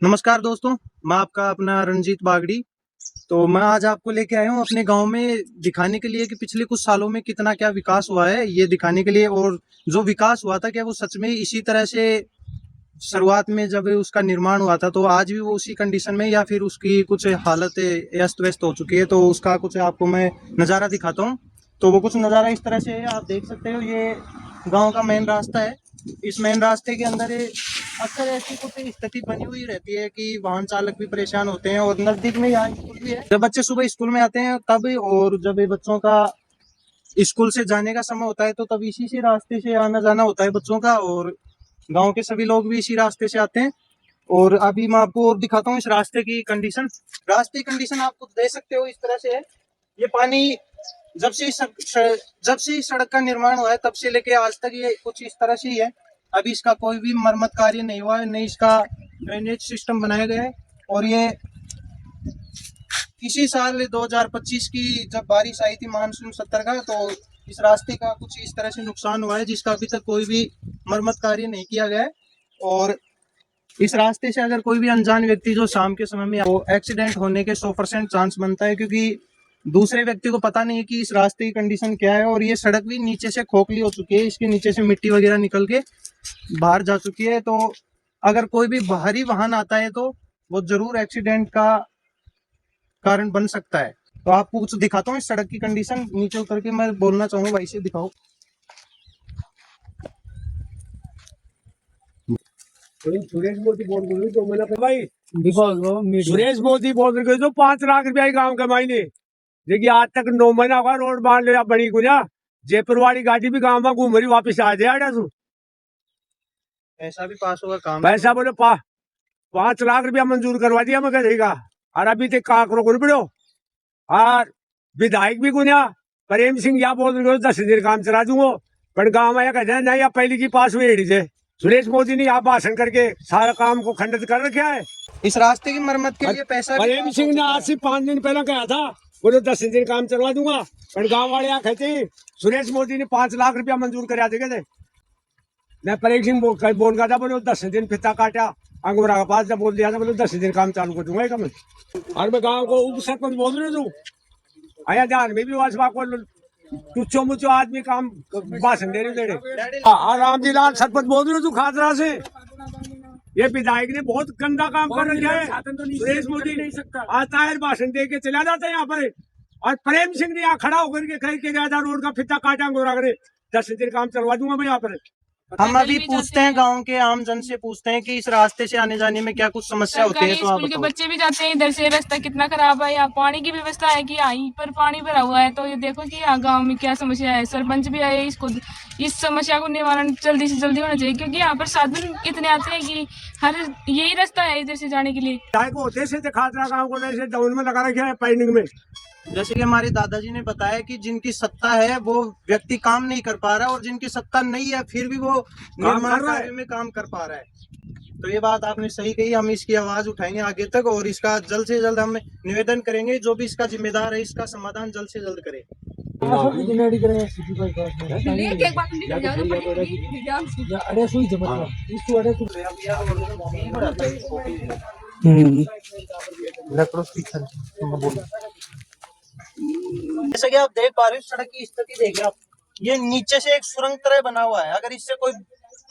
नमस्कार दोस्तों, मैं आपका अपना रंजीत बागड़ी। तो मैं आज आपको लेके आया हूँ अपने गांव में दिखाने के लिए कि पिछले कुछ सालों में कितना क्या विकास हुआ है, ये दिखाने के लिए। और जो विकास हुआ था क्या वो सच में इसी तरह से शुरुआत में जब उसका निर्माण हुआ था तो आज भी वो उसी कंडीशन में, या फिर उसकी कुछ हालत अस्त व्यस्त हो चुकी है। तो उसका कुछ आपको मैं नज़ारा दिखाता हूँ। तो वो कुछ नज़ारा इस तरह से है, आप देख सकते हो। ये गांव का मेन रास्ता है। इस मेन रास्ते के अंदर अक्सर ऐसी कुछ स्थिति बनी हुई रहती है कि वाहन चालक भी परेशान होते हैं। और नजदीक में यहाँ स्कूल भी है। जब बच्चे सुबह स्कूल में आते हैं तब, और जब ये बच्चों का स्कूल से जाने का समय होता है तो तब इसी से रास्ते से आना जाना होता है बच्चों का। और गांव के सभी लोग भी इसी रास्ते से आते हैं। और अभी मैं आपको और दिखाता हूँ इस रास्ते की कंडीशन। रास्ते की कंडीशन आप देख सकते हो, इस तरह से है। ये पानी जब से जब से इस सड़क का निर्माण हुआ है तब से लेके आज तक ये कुछ इस तरह से ही है। अभी इसका कोई भी मरम्मत कार्य नहीं हुआ है, नहीं इसका ड्रेनेज सिस्टम बनाया गया है। और ये इसी साल 2025 की जब बारिश आई थी मानसून 70 का, तो इस रास्ते का कुछ इस तरह से नुकसान हुआ है जिसका अभी तक कोई भी मरम्मत कार्य नहीं किया गया है। और इस रास्ते से अगर कोई भी अनजान व्यक्ति जो शाम के समय में, वो एक्सीडेंट होने के 100% चांस बनता है, क्योंकि दूसरे व्यक्ति को पता नहीं है कि इस रास्ते की कंडीशन क्या है। और ये सड़क भी नीचे से खोखली हो चुकी है, इसके नीचे से मिट्टी वगैरह निकल के बाहर जा चुकी है। तो अगर कोई भी बाहरी वाहन आता है तो वो जरूर एक्सीडेंट का कारण बन सकता है। तो आपको कुछ दिखाता हूँ इस सड़क की कंडीशन। नीचे उतर के मैं बोलना चाहूंगा, भाई से दिखाओ। सुरेश मोदी बोल रही तो मैंने कहा भाई सुरेश मोदी बोल रही तो 5 लाख रुपया गांव कमाई ने। देखिए आज तक 9 महीना हुआ रोड बांध लिया बनी गुना। जयपुर वाली गाड़ी भी गांव में घूम रही, वापिस आ जाए तू। ऐसा भी पास होगा काम? पैसा बोले 5 लाख रुपया मंजूर करवा दिया मैं कहेगा। और अभी तक काकरो को पड़ो। और विधायक भी गुना प्रेम सिंह या बोल रहे 10 दिन काम चला दूंगा। पर गाँव में कहते हैं नहीं, आप पहले की पास हुई एड़ी से सुरेश मोदी ने आप भाषण करके सारा काम को खंडित कर रखा है। इस रास्ते की मरम्मत के लिए पैसा प्रेम सिंह ने आज से 5 दिन पहले कहा था बोले 10 दिन काम चलवा दूंगा। पर गांव वाले यहाँ कहते सुरेश मोदी ने 5 लाख रुपया मंजूर करा देगा थे। मैं प्रेम सिंह बोल रहा था, बोले 10 दिन फिता काटा अंगोरा के पास, जब बोल दिया था बोले 10 दिन काम चालू कर दूंगा। कम और मैं गाँव को उप सरपंच बोल रही हूँ आया ध्यान में भी वाजपा को तुच्छो मुच्छो आदमी काम भाषण दे रहे। और रामजी लाल सरपंच बोल रहे तू खादरा से। ये विधायक ने बहुत गंदा काम कर रखा है। सुरेश मोदी नहीं सकता आता है भाषण दे के चला जाता है यहाँ पर। और प्रेम सिंह ने यहाँ खड़ा होकर के कह के गया था रोड का फिता काटा गोरा करे 10 दिन काम चलवा दूंगा मैं यहाँ पर। हम अभी पूछते हैं गांव के आम जन से, पूछते हैं कि इस रास्ते से आने जाने में क्या कुछ समस्या होती है। तो आप स्कूल के बच्चे भी जाते हैं इधर से, रास्ता कितना खराब है। यहाँ पानी की व्यवस्था है कि यहाँ पर पानी भरा हुआ है। तो ये देखो कि यहाँ गांव में क्या समस्या है। सरपंच भी आए, इसको इस समस्या को निवारण जल्दी से जल्दी होना चाहिए, क्योंकि यहाँ पर साधन इतने आते हैं कि हर यही रास्ता है इधर से जाने के लिए। खादरा गाँव को डाउन में लगा रखा है पैनिंग में। जैसे कि हमारे दादाजी ने बताया कि जिनकी सत्ता है वो व्यक्ति काम नहीं कर पा रहा, और जिनकी सत्ता नहीं है फिर भी वो निर्माण कार्य में काम कर पा रहा है। तो ये बात आपने सही कही। हम इसकी आवाज उठाएंगे आगे तक, और इसका जल्द से जल्द हम निवेदन करेंगे जो भी इसका जिम्मेदार है इसका समाधान जल्द से जल्द करे। जैसे कि आप देख पा रहे हो सड़क की स्थिति देखिए आप। ये नीचे से एक सुरंग तरह बना हुआ है। अगर इससे कोई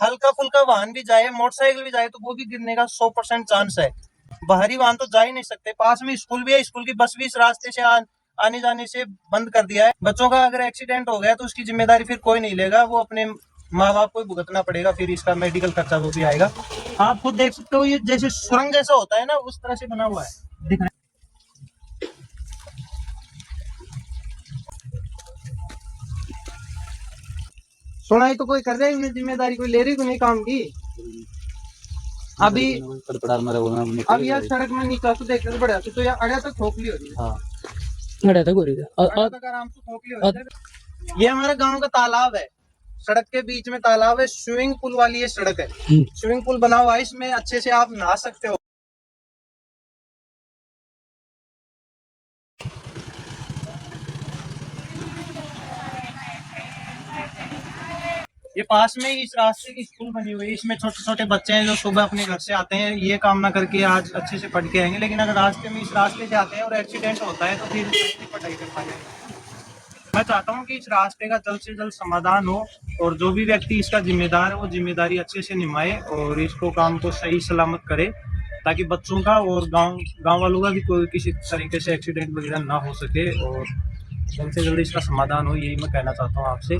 हल्का फुल्का वाहन भी जाए, मोटरसाइकिल भी जाए, तो वो भी गिरने का 100% चांस है। बाहरी वाहन तो जा ही नहीं सकते। पास में स्कूल भी है, स्कूल की बस भी इस रास्ते से आने जाने से बंद कर दिया है। बच्चों का अगर एक्सीडेंट हो गया तो उसकी जिम्मेदारी फिर कोई नहीं लेगा, वो अपने माँ बाप को ही भुगतना पड़ेगा। फिर इसका मेडिकल खर्चा वो भी आएगा। आप खुद देख सकते हो, ये जैसे सुरंग जैसा होता है ना, उस तरह से बना हुआ है। दिख सुनाई तो कोई कर रहा है, जिम्मेदारी कोई ले रही तो नहीं काम की। अभी अब यार सड़क में नीचे तो देखने पड़ा तो यार अड़ा तक खोखली हो रही है। हाँ, अड़ा तक हो रही है, आराम से खोखली हो रही है। ये हमारा गांव का तालाब है, सड़क के बीच में तालाब है। स्विमिंग पूल वाली ये सड़क है। स्विमिंग पूल बना हुआ है, इसमें अच्छे से आप नहा सकते हो। ये पास में ही इस रास्ते की स्कूल बनी हुई है, इसमें छोटे छोटे बच्चे हैं जो सुबह अपने घर से आते हैं ये कामना करके आज अच्छे से पढ़ के आएंगे, लेकिन अगर रास्ते में इस रास्ते से आते हैं और एक्सीडेंट होता है तो फिर कैसे पढ़ाई कर पाएंगे। मैं चाहता हूँ कि इस रास्ते का जल्द से जल्द समाधान हो और जो भी व्यक्ति इसका जिम्मेदार है वो जिम्मेदारी अच्छे से निभाए और इसको काम को सही सलामत करे, ताकि बच्चों का और गांव वालों का भी कोई किसी तरीके से एक्सीडेंट वगैरह ना हो सके और जल्द से जल्द इसका समाधान हो, यही मैं कहना चाहता हूँ आपसे।